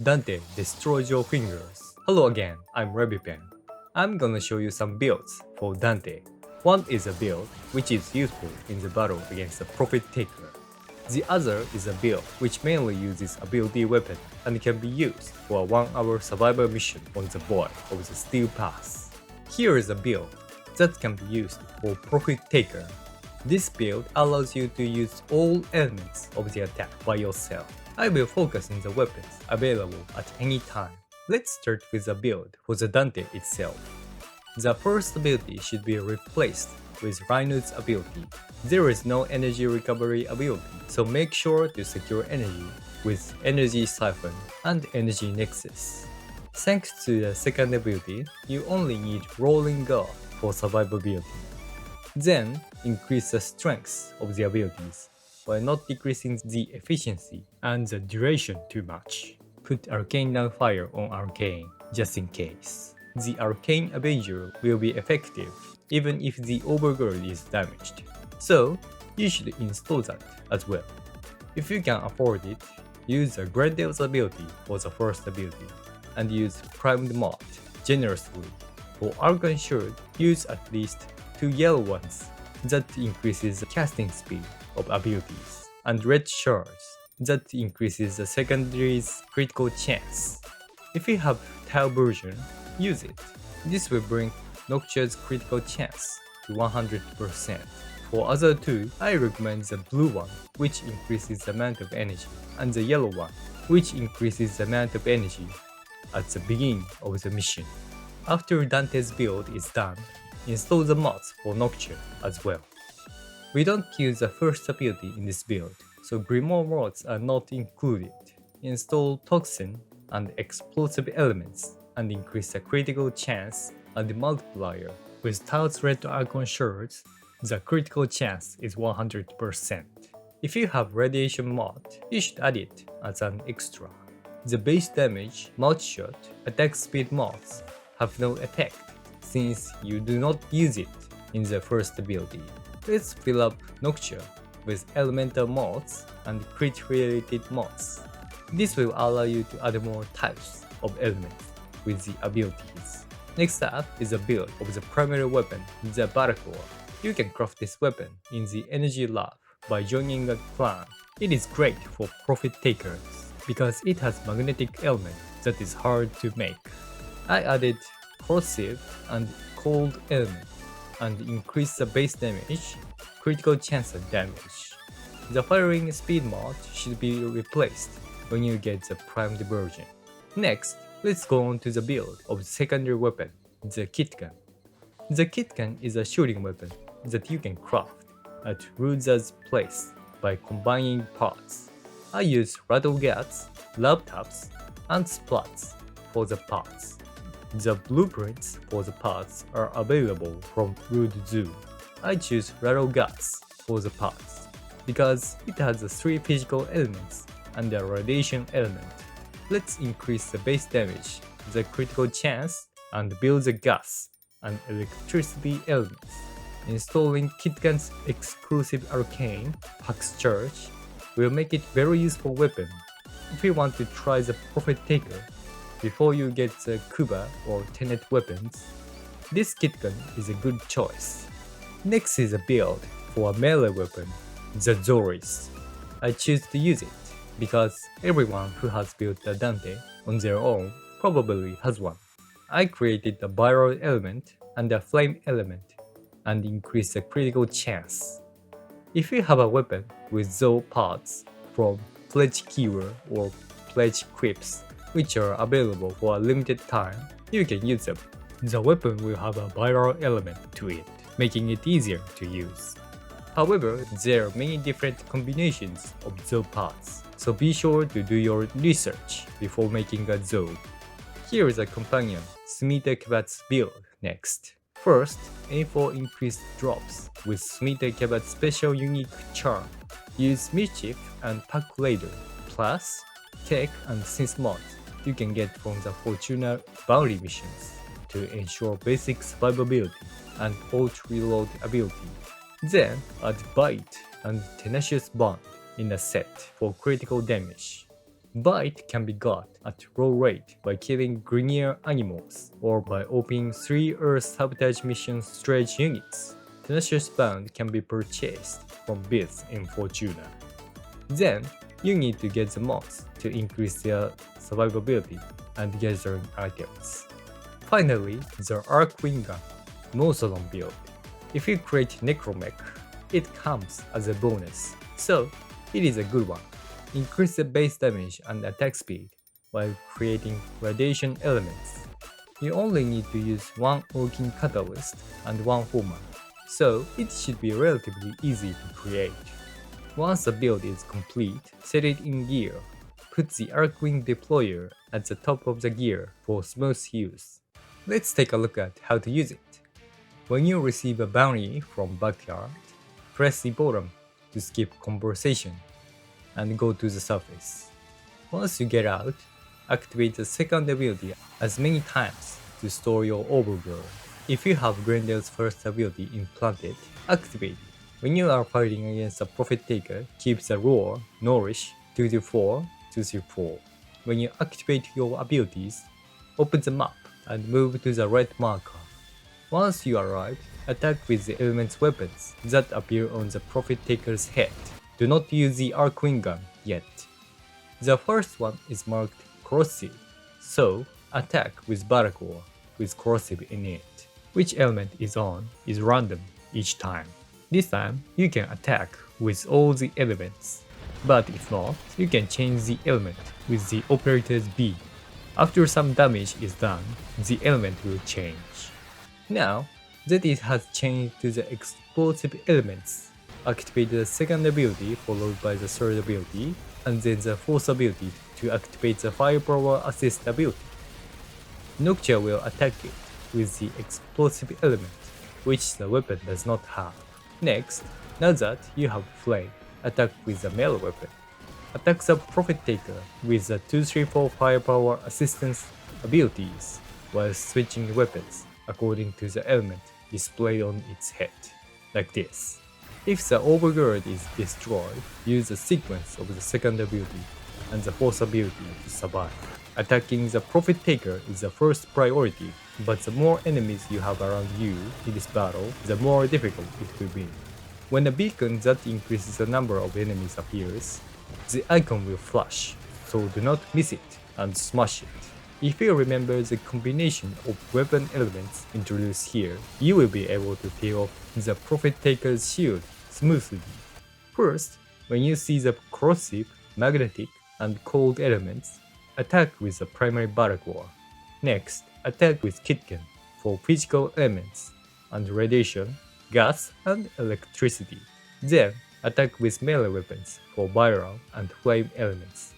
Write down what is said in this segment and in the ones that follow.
Dante destroys your fingers. Hello again, I'm Rebipen. I'm gonna show you some builds for Dante. One is a build which is useful in the battle against the Profit Taker. The other is a build which mainly uses ability weapon and can be used for a 1-hour survival mission on the void of the Steel Pass. Here is a build that can be used for Profit Taker. This build allows you to use all elements of the attack by yourself. I will focus on the weapons available at any time. Let's start with the build for the Dante itself. The first ability should be replaced with Rhino's ability. There is no energy recovery ability, so make sure to secure energy with Energy Siphon and Energy Nexus. Thanks to the second ability, you only need Rolling Guard for survivability. Then, increase the strength of the abilities while not decreasing the efficiency and the duration too much. Put Arcane Nullfire on Arcane, just in case. The Arcane Avenger will be effective even if the Overguard is damaged, so you should install that as well. If you can afford it, use the Grendel's ability for the first ability, and use Primed Mod generously. For Arcane Shield, use at least 2 yellow ones. That increases the casting speed of abilities, and red shards that increases the secondary's critical chance. If you have Tau version, use it. This will bring Noctua's critical chance to 100%. For other two, I recommend the blue one, which increases the amount of energy, and the yellow one, which increases the amount of energy at the beginning of the mission. After Dante's build is done, install the mods for Noctua as well. We don't use the first ability in this build, so Grimoire mods are not included. Install Toxin and Explosive Elements and increase the critical chance and the multiplier. With Tao's Red Archon Shards, the critical chance is 100%. If you have Radiation mod, you should add it as an extra. The base damage, Mouth Shot, attack speed mods have no effect since you do not use it in the first ability. Let's fill up Noctua with elemental mods and crit related mods. This will allow you to add more types of elements with the abilities. Next up is a build of the primary weapon, the Battacore. You can craft this weapon in the Energy Lab by joining a clan. It is great for Profit Takers because it has magnetic element that is hard to make. I added Corrosive and Cold element and increase the base damage, critical chance of damage. The firing speed mod should be replaced when you get the primed version. Next, let's go on to the build of the secondary weapon, the KitGun. The KitGun is a shooting weapon that you can craft at Ruza's place by combining parts. I use Rattle Gats, Love Taps, and Splats for the parts. The blueprints for the parts are available from Rude Zoo. I choose Rattle Guts for the parts because it has the 3 physical elements and a radiation element. Let's increase the base damage, the critical chance, and build the gas and electricity elements. Installing KitGun's exclusive arcane, Pax Charge, will make it very useful weapon. If you want to try the Profit Taker before you get the Kuba or Tenet weapons, this KitGun is a good choice. Next is a build for a melee weapon, the Xoris. I choose to use it because everyone who has built a Dante on their own probably has one. I created a viral element and a flame element and increased the critical chance. If you have a weapon with those parts from Pledge Keyword or Pledge Quips, which are available for a limited time, you can use them. The weapon will have a viral element to it, making it easier to use. However, there are many different combinations of those parts, so be sure to do your research before making a Zoe. Here is a companion, Smeeta Kavat's build next. First, aim for increased drops with Smeeta Kavat's special unique charm. Use Mischief and Pack Raider, plus Tech and Synth mods you can get from the Fortuna bounty missions to ensure basic survivability and auto-reload ability. Then add Bite and Tenacious Bond in a set for critical damage. Bite can be got at low rate by killing greener animals or by opening 3 Earth sabotage mission stretch units. Tenacious Bound can be purchased from bids in Fortuna. Then, you need to get the mods to increase their survivability and gathering items. Finally, the Arcwing Gun, Mausolon Build. If you create Necromech, it comes as a bonus, so it is a good one. Increase the base damage and attack speed while creating radiation elements. You only need to use one Orkin Catalyst and one Format, so it should be relatively easy to create. Once the build is complete, set it in gear. Put the Arcwing Deployer at the top of the gear for smooth use. Let's take a look at how to use it. When you receive a bounty from Backyard, press the bottom to skip conversation and go to the surface. Once you get out, activate the second ability as many times to store your overgrowth. If you have Grendel's first ability implanted, activate it. When you are fighting against a Profit Taker, keep the Roar, Nourish, 2-4, 2-4. When you activate your abilities, open the map and move to the red marker. Once you arrive, attack with the element's weapons that appear on the Profit Taker's head. Do not use the Arcwing Gun yet. The first one is marked Corrosive, so attack with Battacore with Corrosive in it. Which element is on is random each time. This time, you can attack with all the elements, but if not, you can change the element with the operator's B. After some damage is done, the element will change. Now that it has changed to the explosive elements, activate the second ability followed by the third ability, and then the fourth ability to activate the firepower assist ability. Noctua will attack it with the explosive element, which the weapon does not have. Next, now that you have flame, attack with the melee weapon. Attack the Profit Taker with the 2-3-4 firepower assistance abilities while switching weapons according to the element displayed on its head, like this. If the overgird is destroyed, use the sequence of the second ability and the fourth ability to survive. Attacking the Profit Taker is the first priority, but the more enemies you have around you in this battle, the more difficult it will be. When a beacon that increases the number of enemies appears, the icon will flash, so do not miss it and smash it. If you remember the combination of weapon elements introduced here, you will be able to peel off the Profit Taker's shield smoothly. First, when you see the corrosive, magnetic, and cold elements, attack with the primary Battacore. Next, attack with KitGun for physical elements, and radiation, gas, and electricity. Then, attack with melee weapons for viral and flame elements,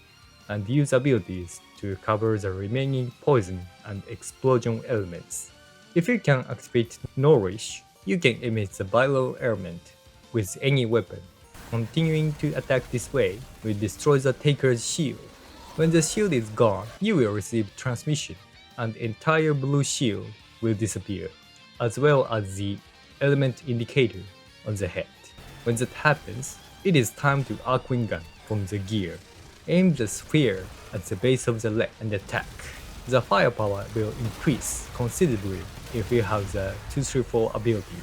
and use abilities to cover the remaining poison and explosion elements. If you can activate Nourish, you can emit the viral element with any weapon. Continuing to attack this way will destroy the Taker's shield. When the shield is gone, you will receive transmission, and entire blue shield will disappear, as well as the element indicator on the head. When that happens, it is time to Arcwing Gun from the gear. Aim the sphere at the base of the leg and attack. The firepower will increase considerably if you have the 2-3-4 ability.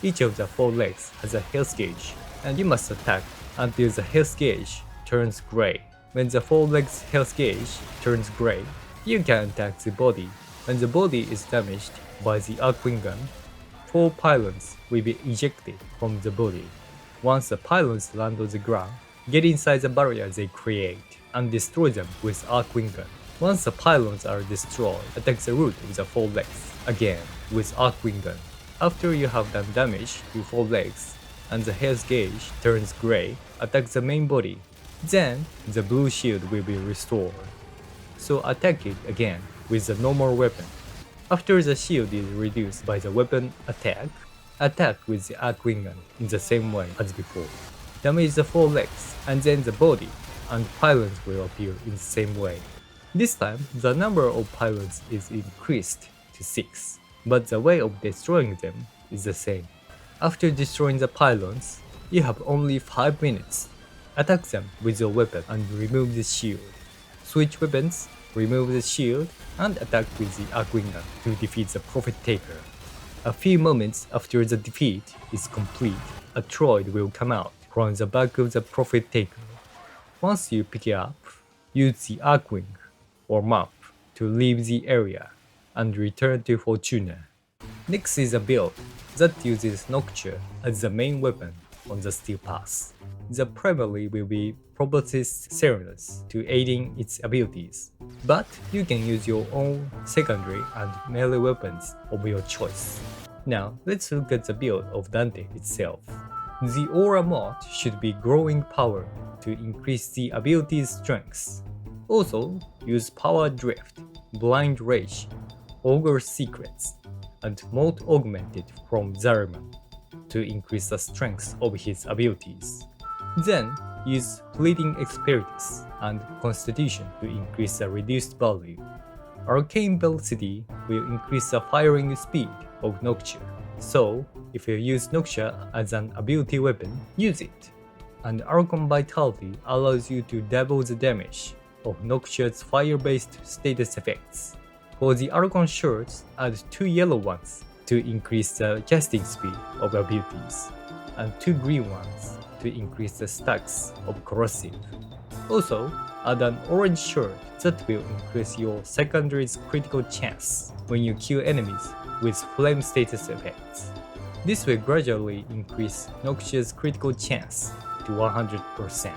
Each of the 4 legs has a health gauge, and you must attack until the health gauge turns grey. When the 4 legs health gauge turns grey, you can attack the body. When the body is damaged by the Arcwing Gun, 4 pylons will be ejected from the body. Once the pylons land on the ground, get inside the barrier they create and destroy them with Arcwing Gun. Once the pylons are destroyed, attack the root of the 4 legs again with Arcwing Gun. After you have done damage to 4 legs and the health gauge turns grey, attack the main body. Then the blue shield will be restored. So attack it again with the normal weapon. After the shield is reduced by the weapon attack, attack with the Arcwing Gun in the same way as before. Damage the 4 legs and then the body, and pylons will appear in the same way. This time, the number of pylons is increased to 6, but the way of destroying them is the same. After destroying the pylons, you have only 5 minutes. Attack them with your weapon and remove the shield. switch weapons, remove the shield, and attack with the Archwinger to defeat the Prophet Taker. A few moments after the defeat is complete, a droid will come out from the back of the Prophet Taker. Once you pick it up, use the Archwing or map to leave the area and return to Fortuna. Next is a build that uses Noctua as the main weapon on the Steel Pass. The primary will be Proboscis Cernos to aiding its abilities, but you can use your own secondary and melee weapons of your choice. Now let's look at the build of Dante itself. The aura mod should be growing power to increase the ability's strength. Also, use Power Drift, Blind Rage, Ogre Secrets, and Mode Augmented from Zariman to increase the strength of his abilities. Then, use Fleeting Expertise and Constitution to increase the reduced value. Arcane Velocity will increase the firing speed of Noctua, so if you use Noctua as an ability weapon, use it. And Archon Vitality allows you to double the damage of Noctua's fire-based status effects. For the Archon shirts, add 2 yellow ones to increase the casting speed of abilities, and 2 green ones to increase the stacks of corrosive. Also, add an orange shirt that will increase your secondary's critical chance when you kill enemies with flame status effects. This will gradually increase Noctua's critical chance to 100%.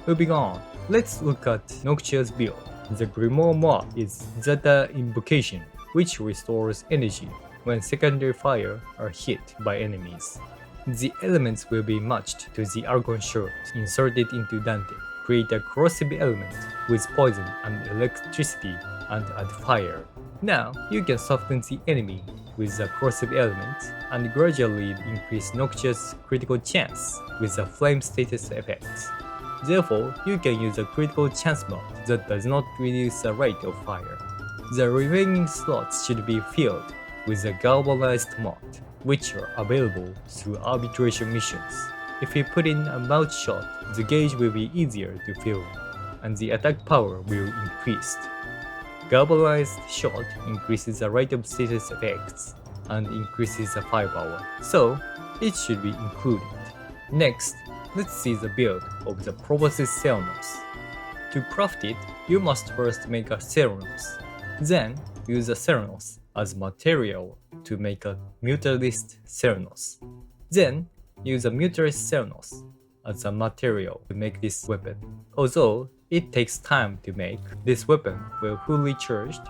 Moving on, let's look at Noctua's build. The Grimoire mod is Zeta Invocation, which restores energy when secondary fire are hit by enemies. The elements will be matched to the Archon shirt inserted into Dante. Create a corrosive element with poison and electricity and add fire. Now, you can soften the enemy with the corrosive element and gradually increase Noctua's critical chance with the flame status effects. Therefore, you can use a critical chance mod that does not reduce the rate of fire. The remaining slots should be filled with the galvanized mod, which are available through arbitration missions. If you put in a mouth shot, the gauge will be easier to fill, and the attack power will increase. Galvanized shot increases the rate of status effects and increases the firepower, so it should be included. Next, let's see the build of the Proboscis Cernos. To craft it, you must first make a Cernos. Then, use a Cernos as material to make a Mutalist Cernos. Then, use a Mutalist Cernos as a material to make this weapon. Although it takes time to make, this weapon, when fully charged,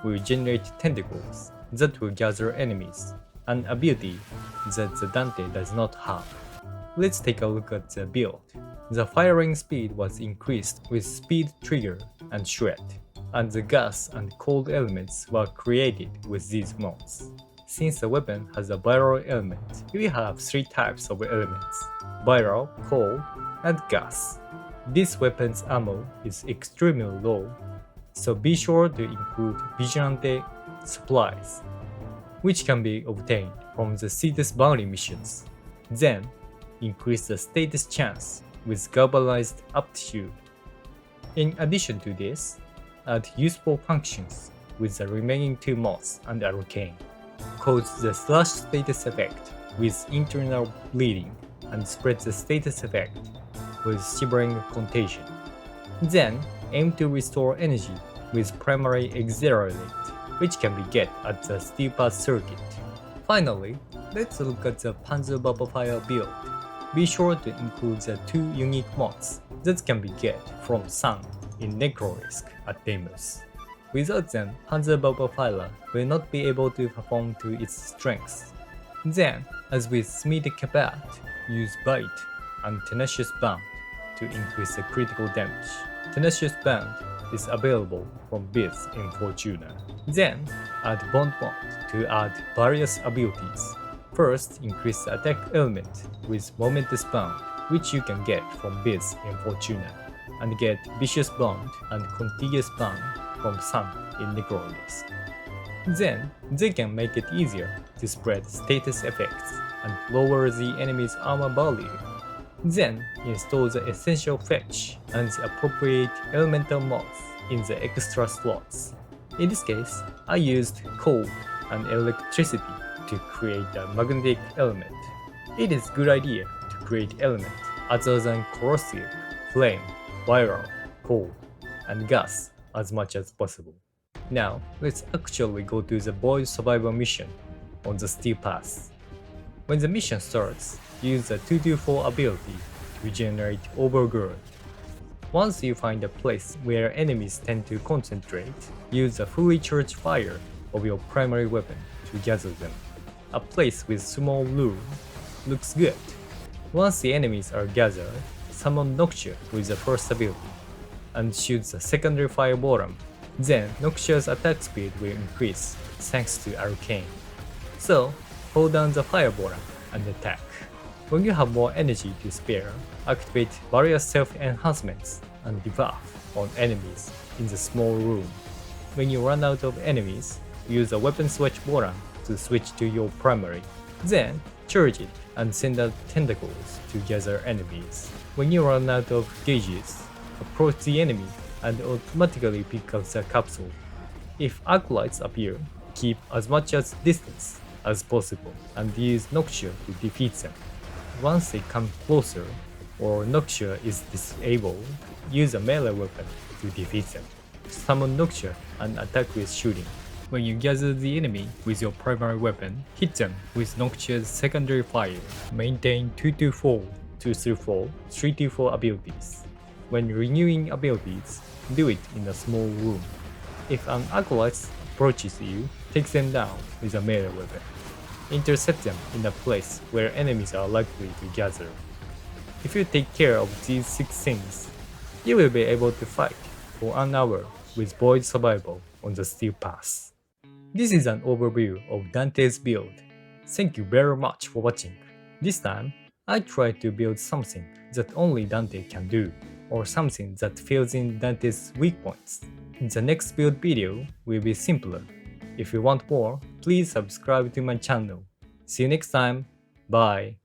will generate tentacles that will gather enemies, an ability that the Dante does not have. Let's take a look at the build. The firing speed was increased with Speed Trigger and Shred, and the gas and cold elements were created with these mods. Since the weapon has a viral element, we have 3 types of elements: viral, cold, and gas. This weapon's ammo is extremely low, so be sure to include Vigilante supplies, which can be obtained from the status bounty missions. Then, increase the status chance with galvanized aptitude. In addition to this, add useful functions with the remaining 2 mods and arcane. Cause the slash status effect with internal bleeding and spread the status effect with shivering contagion. Then, aim to restore energy with primary accelerate, which can be get at the Steel Pass circuit. Finally, let's look at the Panzer Vulpaphyla build. Be sure to include the 2 unique mods that can be get from Sun in Necrorisk at Deimos. Without them, Panzer Vulpaphyla will not be able to perform to its strengths. Then, as with Smeeta Kavat, use Bite and Tenacious Bound to increase the critical damage. Tenacious Bound is available from Biz in Fortuna. Then, add Bond Mod to add various abilities. First, increase the attack element with Momentous Bound, which you can get from Biz in Fortuna, and get Vicious Bound and Contiguous Bound from Sun in Necrolisk. Then, they can make it easier to spread status effects and lower the enemy's armor value. Then, install the Essential Fetch and the appropriate elemental mods in the extra slots. In this case, I used coal and electricity to create a magnetic element. It is a good idea to create elements other than corrosive, flame, viral, coal, and gas as much as possible. Now, let's actually go to the boy survival mission on the Steel Pass. When the mission starts, use the 224 ability to generate overgrowth. Once you find a place where enemies tend to concentrate, use the fully charged fire of your primary weapon to gather them. A place with small room looks good. Once the enemies are gathered, summon Noctua with the first ability and shoot the secondary fire bottom. Then Noctua's attack speed will increase thanks to Arcane. So, hold down the fire bottom and attack. When you have more energy to spare, activate various self-enhancements and debuff on enemies in the small room. When you run out of enemies, use the weapon switch button to switch to your primary. Then, charge it and send out tentacles to gather enemies. When you run out of gauges, approach the enemy and automatically pick up the capsule. If acolytes appear, keep as much distance as possible and use Noctua to defeat them. Once they come closer or Noctua is disabled, use a melee weapon to defeat them. Summon Noctua and attack with shooting. When you gather the enemy with your primary weapon, hit them with Noctua's secondary fire. Maintain 224, 234, 324 abilities. When renewing abilities, do it in a small room. If an acolyte approaches you, take them down with a melee weapon. Intercept them in a place where enemies are likely to gather. If you take care of these 6 things, you will be able to fight for an hour with Void Survival on the Steel Pass. This is an overview of Dante's build. Thank you very much for watching. This time, I tried to build something that only Dante can do, or something that fills in Dante's weak points. The next build video will be simpler. If you want more, please subscribe to my channel. See you next time. Bye.